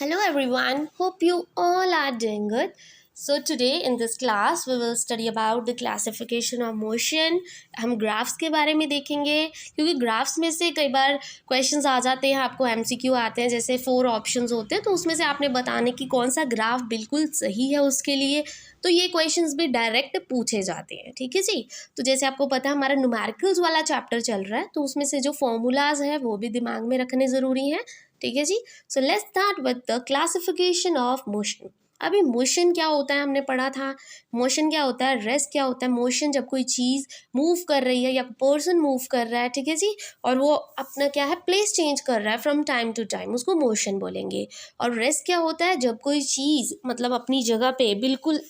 Hello everyone, hope you all are doing good. So today in this class we will study about the classification of motion. हम graphs के बारे में देखेंगे क्योंकि graphs में से कई बार क्वेश्चंस आ जाते हैं, आपको एमसीक्यू आते हैं, जैसे 4 ऑप्शंस होते हैं तो उसमें से आपने बताने की कौन सा ग्राफ बिल्कुल सही है उसके लिए। तो ये क्वेश्चंस भी डायरेक्ट पूछे जाते हैं, ठीक है जी। तो जैसे आपको पता है हमारा न्यूमेरिकल्स वाला चैप्टर चल रहा है तो उसमें से जो फॉर्मूलाज है वो भी दिमाग में रखने ज़रूरी हैं, ठीक है जी। So let's start with the classification of motion. अभी मोशन क्या होता है हमने पढ़ा था। मोशन क्या होता है, रेस्ट क्या होता है। मोशन जब कोई चीज़ मूव कर रही है या पर्सन मूव कर रहा है, ठीक है जी, और वो अपना क्या है प्लेस चेंज कर रहा है फ्रॉम टाइम टू टाइम, उसको मोशन बोलेंगे। और रेस्ट क्या होता है, जब कोई चीज़ मतलब अपनी जगह पे बिल्कुल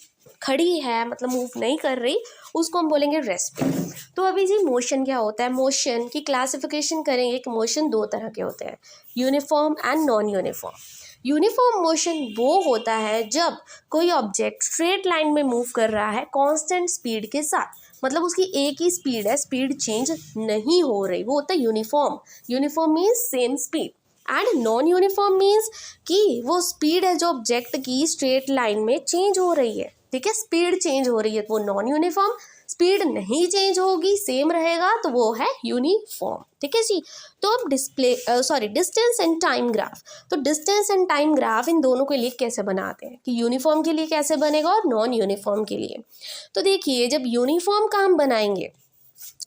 खड़ी है, मतलब मूव नहीं कर रही, उसको हम बोलेंगे रेस्ट पे। तो अभी जी मोशन क्या होता है, मोशन की क्लासिफिकेशन करेंगे कि मोशन दो तरह के होते हैं, uniform and non uniform. Uniform motion वो होता है जब कोई ऑब्जेक्ट स्ट्रेट लाइन में मूव कर रहा है कांस्टेंट स्पीड के साथ, मतलब उसकी एक ही स्पीड है, स्पीड चेंज नहीं हो रही, वो होता है uniform. Uniform means same speed. And non uniform means कि वो स्पीड है जो ऑब्जेक्ट की स्ट्रेट लाइन में चेंज हो रही है, ठीक है, स्पीड चेंज हो रही है तो वो नॉन यूनिफॉर्म। स्पीड नहीं चेंज होगी, सेम रहेगा, तो वो है यूनिफॉर्म, ठीक है जी। तो अब डिस्टेंस एंड टाइम ग्राफ। तो डिस्टेंस एंड टाइम ग्राफ इन दोनों के लिए कैसे बनाते हैं कि यूनिफॉर्म के लिए कैसे बनेगा और नॉन यूनिफॉर्म के लिए। तो देखिए जब यूनिफॉर्म का हम बनाएंगे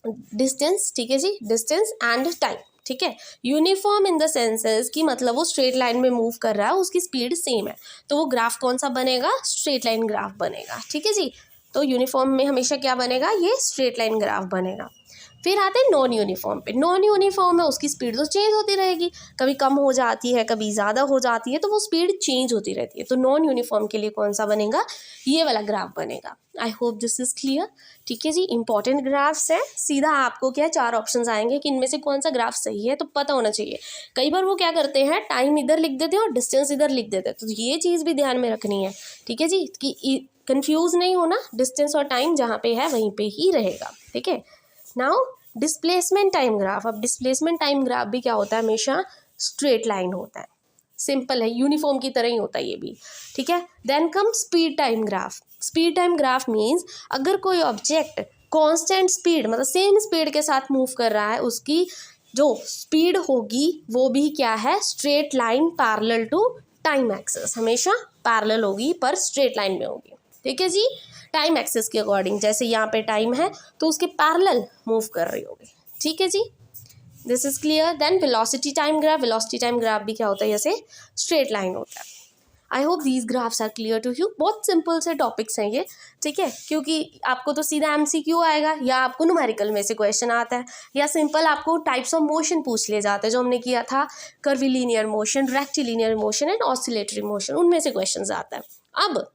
डिस्टेंस, ठीक है जी, डिस्टेंस एंड टाइम, ठीक है। यूनिफॉर्म इन द सेंसेस कि मतलब वो स्ट्रेट लाइन में मूव कर रहा है, उसकी स्पीड सेम है, तो वो ग्राफ कौन सा बनेगा, स्ट्रेट लाइन ग्राफ बनेगा, ठीक है जी। तो यूनिफॉर्म में हमेशा क्या बनेगा, ये स्ट्रेट लाइन ग्राफ बनेगा। फिर आते हैं नॉन यूनिफॉर्म पे। नॉन यूनिफॉर्म है, उसकी स्पीड तो चेंज होती रहेगी, कभी कम हो जाती है कभी ज़्यादा हो जाती है, तो वो स्पीड चेंज होती रहती है। तो नॉन यूनिफॉर्म के लिए कौन सा बनेगा, ये वाला ग्राफ बनेगा। आई होप दिस इज क्लियर, ठीक है जी। इंपॉर्टेंट ग्राफ्स है, सीधा आपको क्या 4 ऑप्शंस आएंगे कि इनमें से कौन सा ग्राफ सही है, तो पता होना चाहिए। कई बार वो क्या करते हैं, टाइम इधर लिख देते हैं और डिस्टेंस इधर लिख देते हैं, तो ये चीज़ भी ध्यान में रखनी है, ठीक है जी, कि कंफ्यूज नहीं होना, डिस्टेंस और टाइम जहाँ पे है वहीं पे ही रहेगा, ठीक है। Now displacement time graph. अब डिस्प्लेसमेंट टाइम ग्राफ भी क्या होता है, हमेशा स्ट्रेट लाइन होता है, सिंपल है, यूनिफॉर्म की तरह ही होता है ये भी, ठीक है। Then come speed time graph. Speed time graph means अगर कोई ऑब्जेक्ट कांस्टेंट स्पीड मतलब सेम स्पीड के साथ मूव कर रहा है, उसकी जो स्पीड होगी वो भी क्या है, straight line parallel to time axis, हमेशा पैरेलल होगी पर स्ट्रेट लाइन में होगी, ठीक है जी। टाइम एक्सिस के अकॉर्डिंग, जैसे यहाँ पे टाइम है तो उसके पैरेलल मूव कर रही होगी, ठीक है जी। This is clear. Then velocity time graph. Velocity time graph भी क्या होता है, जैसे स्ट्रेट लाइन होता है। I hope these graphs are clear to you. बहुत सिंपल से टॉपिक्स हैं ये, ठीक है, क्योंकि आपको तो सीधा एमसीक्यू आएगा या आपको न्यूमेरिकल में से क्वेश्चन आता है या सिंपल आपको टाइप्स ऑफ मोशन पूछ लिए जाते हैं, जो हमने किया था कर्विलीनियर motion, rectilinear motion and oscillatory motion, उनमें से क्वेश्चन आता है। अब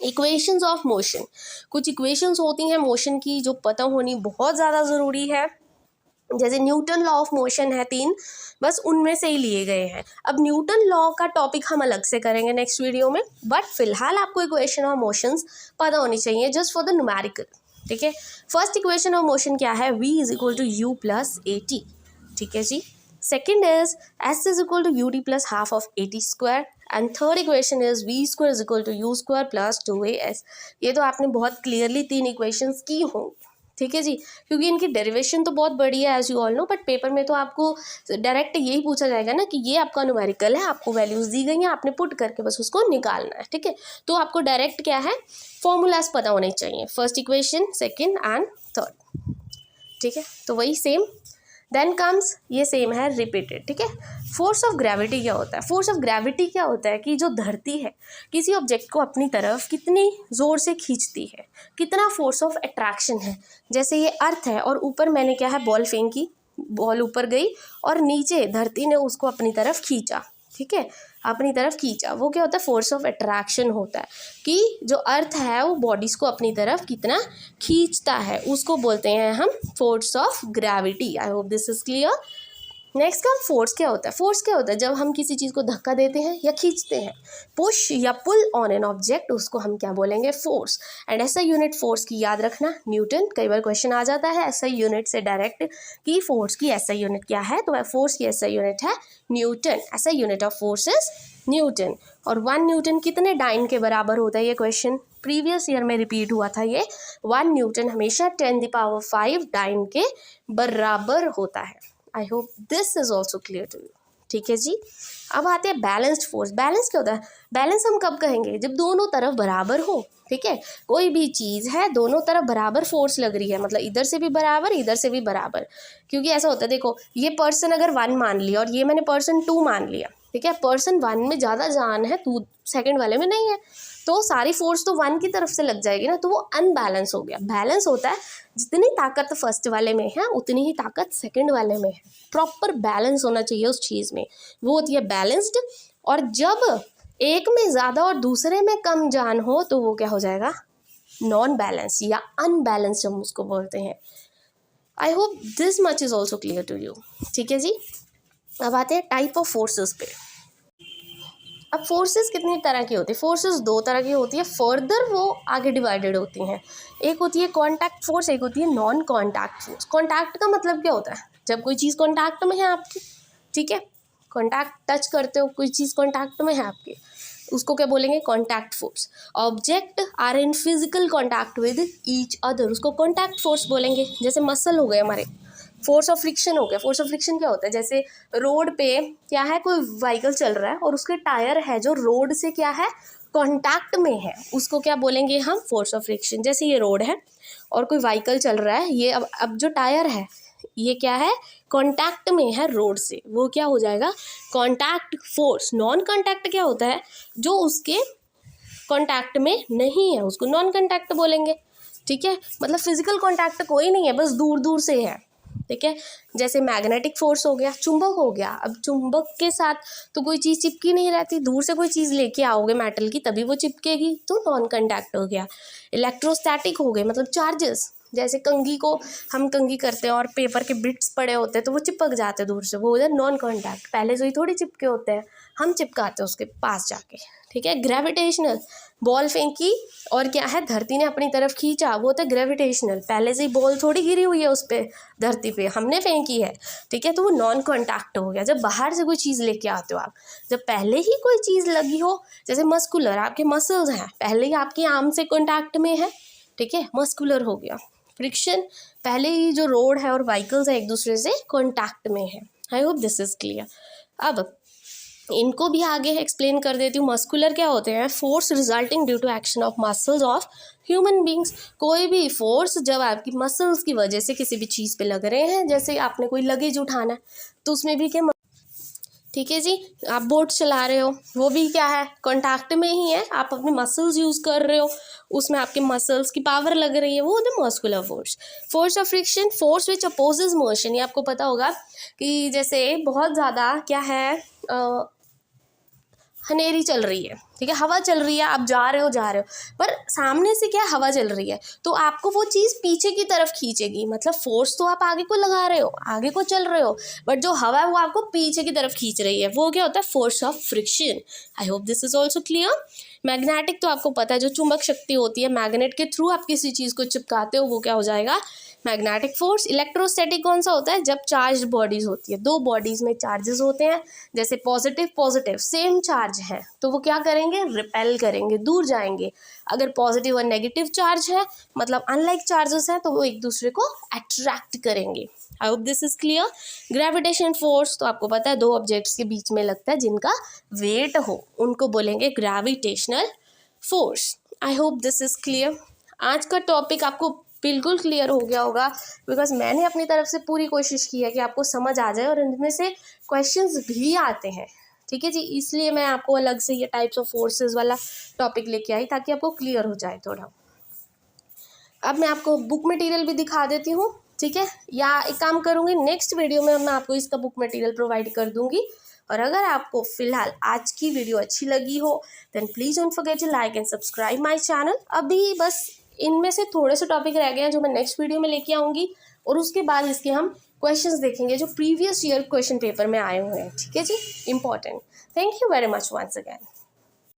इक्वेशंस ऑफ मोशन, कुछ इक्वेशंस होती हैं मोशन की जो पता होनी बहुत ज़्यादा ज़रूरी है, जैसे न्यूटन लॉ ऑफ मोशन है 3, बस उनमें से ही लिए गए हैं। अब न्यूटन लॉ का टॉपिक हम अलग से करेंगे नेक्स्ट वीडियो में, बट फिलहाल आपको इक्वेशन ऑफ मोशंस पता होनी चाहिए जस्ट फॉर द न्यूमेरिकल, ठीक है। फर्स्ट इक्वेशन ऑफ मोशन क्या है, v is equal to u plus a t, ठीक है जी। Second is s is equal to u d plus half of a t square, and third equation is v square is equal to u square plus 2as। ये तो आपने बहुत clearly 3 equations की हों, ठीक है जी, क्योंकि इनकी डेरिवेशन तो बहुत बड़ी है as you all know, but paper में तो आपको डायरेक्ट यही पूछा जाएगा ना कि ये आपका न्यूमेरिकल है, आपको वैल्यूज दी गई हैं, आपने पुट करके बस उसको निकालना है, ठीक है। तो आपको डायरेक्ट क्या है, फॉर्मूलाज पता होने चाहिए, first equation, second and third, ठीक है। तो वही सेम देन कम्स, ये सेम है रिपीटेड, ठीक है। फोर्स ऑफ ग्रेविटी क्या होता है, फोर्स ऑफ ग्रेविटी क्या होता है कि जो धरती है किसी ऑब्जेक्ट को अपनी तरफ कितनी ज़ोर से खींचती है, कितना फोर्स ऑफ अट्रैक्शन है। जैसे ये अर्थ है और ऊपर मैंने क्या है बॉल फेंकी, बॉल ऊपर गई और नीचे धरती ने उसको अपनी तरफ खींचा, ठीक है, अपनी तरफ खींचा, वो क्या होता है, फोर्स ऑफ अट्रैक्शन होता है कि जो अर्थ है वो बॉडीज़ को अपनी तरफ कितना खींचता है, उसको बोलते हैं हम force of gravity. I hope this is clear. Next का फोर्स क्या होता है? फोर्स क्या होता है? जब हम किसी चीज़ को धक्का देते हैं या खींचते हैं, पुश या पुल ऑन एन ऑब्जेक्ट, उसको हम क्या बोलेंगे? फोर्स। एंड ऐसा यूनिट फोर्स की याद रखना न्यूटन। कई बार क्वेश्चन आ जाता है ऐसा यूनिट से डायरेक्ट कि फोर्स की ऐसा यूनिट क्या है, तो फोर्स की ऐसा यूनिट है न्यूटन। ऐसा unit of force is Newton. और 1 न्यूटन कितने डाइन के बराबर होता है? ये क्वेश्चन प्रीवियस ईयर में रिपीट हुआ था। ये 1 न्यूटन हमेशा 10⁵ डाइन के बराबर होता है। I hope this is also clear to you. ठीक है जी। अब आते हैं बैलेंस्ड फोर्स। बैलेंस क्या होता है? बैलेंस हम कब कहेंगे? जब दोनों तरफ बराबर हो। ठीक है, कोई भी चीज़ है दोनों तरफ बराबर फोर्स लग रही है, मतलब इधर से भी बराबर इधर से भी बराबर। क्योंकि ऐसा होता है, देखो ये पर्सन अगर 1 मान लिया और ये मैंने पर्सन 2 मान लिया, ठीक है, पर्सन 1 में ज़्यादा जान है, 2 सेकेंड वाले में नहीं है, तो सारी फोर्स तो 1 की तरफ से लग जाएगी ना, तो वो अनबैलेंस हो गया। बैलेंस होता है जितनी ताकत फर्स्ट वाले में है उतनी ही ताकत सेकंड वाले में है। प्रॉपर बैलेंस होना चाहिए उस चीज़ में, वो होती है बैलेंस्ड। और जब एक में ज़्यादा और दूसरे में कम जान हो तो वो क्या हो जाएगा? नॉन बैलेंस या अनबैलेंस हम उसको बोलते हैं। I hope this much is also clear to you. ठीक है जी। अब आते हैं टाइप ऑफ फोर्सेस पे। अब फोर्सेस कितनी तरह की होती है? फोर्सेस 2 तरह की होती है, फर्दर वो आगे डिवाइडेड होती हैं। एक होती है कॉन्टैक्ट फोर्स, एक होती है नॉन कॉन्टैक्ट फोर्स। कॉन्टैक्ट का मतलब क्या होता है? जब कोई चीज़ कॉन्टैक्ट में है आपकी, ठीक है, कॉन्टैक्ट टच करते हो, कोई चीज़ कॉन्टैक्ट में है आपके, उसको क्या बोलेंगे? Contact force. Object are in physical contact with each other, उसको कॉन्टैक्ट फोर्स बोलेंगे। जैसे मसल हो गए हमारे, फोर्स ऑफ फ्रिक्शन हो गया। फोर्स ऑफ फ्रिक्शन क्या होता है? जैसे रोड पे क्या है, कोई व्हीकल चल रहा है और उसके टायर है जो रोड से क्या है, कॉन्टैक्ट में है, उसको क्या बोलेंगे हम? Force of friction. जैसे ये रोड है और कोई व्हीकल चल रहा है, ये अब जो टायर है ये क्या है? कॉन्टैक्ट में है रोड से, वो क्या हो जाएगा? Contact force. नॉन कॉन्टैक्ट क्या होता है? जो उसके कॉन्टैक्ट में नहीं है उसको नॉन कॉन्टैक्ट बोलेंगे। ठीक है, मतलब फिजिकल कॉन्टैक्ट कोई नहीं है, बस दूर दूर से है। ठीक है, जैसे मैग्नेटिक फोर्स हो गया, चुंबक हो गया। अब चुंबक के साथ तो कोई चीज़ चिपकी नहीं रहती, दूर से कोई चीज़ लेके आओगे मेटल की तभी वो चिपकेगी, तो नॉन कॉन्टैक्ट हो गया। इलेक्ट्रोस्टैटिक हो गए, मतलब चार्जेस। जैसे कंघी को हम कंघी करते हैं और पेपर के बिट्स पड़े होते हैं तो वो चिपक जाते हैं दूर से, वो हो जाए नॉन कॉन्टैक्ट। पहले से ही थोड़ी चिपके होते हैं, हम चिपकाते हैं उसके पास जाके। ठीक है, ग्रेविटेशनल, बॉल फेंकी और क्या है, धरती ने अपनी तरफ खींचा, वो होता है ग्रेविटेशनल। पहले से ही बॉल थोड़ी गिरी हुई है उस पर, धरती पे हमने फेंकी है। ठीक है, तो वो नॉन कॉन्टैक्ट हो गया। जब बाहर से कोई चीज़ लेके आते हो आप, जब पहले ही कोई चीज़ लगी हो, जैसे मस्कुलर, आपके मसल्स हैं पहले ही आपकी आर्म से कॉन्टैक्ट में है, ठीक है, मस्कुलर हो गया। फ्रिक्शन, पहले ही जो रोड है और व्हीकल्स है एक दूसरे से कॉन्टैक्ट में है। I hope this is clear. अब इनको भी आगे एक्सप्लेन कर देती हूँ। मस्कुलर क्या होते हैं? Force resulting due to action of muscles of human beings. कोई भी फोर्स जब आपकी मसल्स की वजह से किसी भी चीज़ पे लग रहे हैं, जैसे आपने कोई लगेज उठाना है तो उसमें भी क्या, ठीक है जी, आप बोट चला रहे हो, वो भी क्या है, कॉन्टैक्ट में ही है, आप अपने मसल्स यूज़ कर रहे हो, उसमें आपके मसल्स की पावर लग रही है, वो होता है muscular force. Force of friction, force which opposes motion. ये आपको पता होगा कि जैसे बहुत ज़्यादा क्या है, हनेरी चल रही है, ठीक है, हवा चल रही है, आप जा रहे हो पर सामने से क्या हवा चल रही है, तो आपको वो चीज़ पीछे की तरफ खींचेगी। मतलब फोर्स तो आप आगे को लगा रहे हो, आगे को चल रहे हो, बट जो हवा है वो आपको पीछे की तरफ खींच रही है, वो क्या होता है? Force of friction. I hope this is also clear. Magnetic तो आपको पता है, जो चुंबक शक्ति होती है, मैग्नेट के थ्रू आप किसी चीज़ को चिपकाते हो, वो क्या हो जाएगा? Magnetic force. इलेक्ट्रोस्टैटिक कौन सा होता है? जब चार्ज बॉडीज होती है, 2 बॉडीज में चार्जेस होते हैं, जैसे पॉजिटिव पॉजिटिव सेम चार्ज है तो वो क्या करेंगे? रिपेल करेंगे, दूर जाएंगे। अगर पॉजिटिव और नेगेटिव चार्ज है, मतलब अनलाइक चार्जेस हैं, तो वो एक दूसरे को अट्रैक्ट करेंगे। आई hope this is clear. Gravitation force तो आपको पता है, 2 ऑब्जेक्ट्स के बीच में लगता है जिनका वेट हो, उनको बोलेंगे gravitational force. I hope this is clear. आज का टॉपिक आपको बिल्कुल क्लियर हो गया होगा, बिकॉज मैंने अपनी तरफ से पूरी कोशिश की है कि आपको समझ आ जाए, और इनमें से क्वेश्चंस भी आते हैं। ठीक है जी, इसलिए मैं आपको अलग से ये टाइप्स ऑफ फोर्सेस वाला टॉपिक लेके आई, ताकि आपको क्लियर हो जाए थोड़ा। अब मैं आपको बुक मटेरियल भी दिखा देती हूँ, ठीक है, या एक काम करूँगी, नेक्स्ट वीडियो में मैं आपको इसका बुक मटेरियल प्रोवाइड कर दूँगी। और अगर आपको फिलहाल आज की वीडियो अच्छी लगी हो, then please don't forget to like and subscribe my channel. अभी बस इनमें से थोड़े से टॉपिक रह गए हैं जो मैं नेक्स्ट वीडियो में लेके आऊँगी, और उसके बाद इसके हम क्वेश्चंस देखेंगे जो प्रीवियस ईयर क्वेश्चन पेपर में आए हुए हैं, ठीक है जी, important. Thank you very much once again.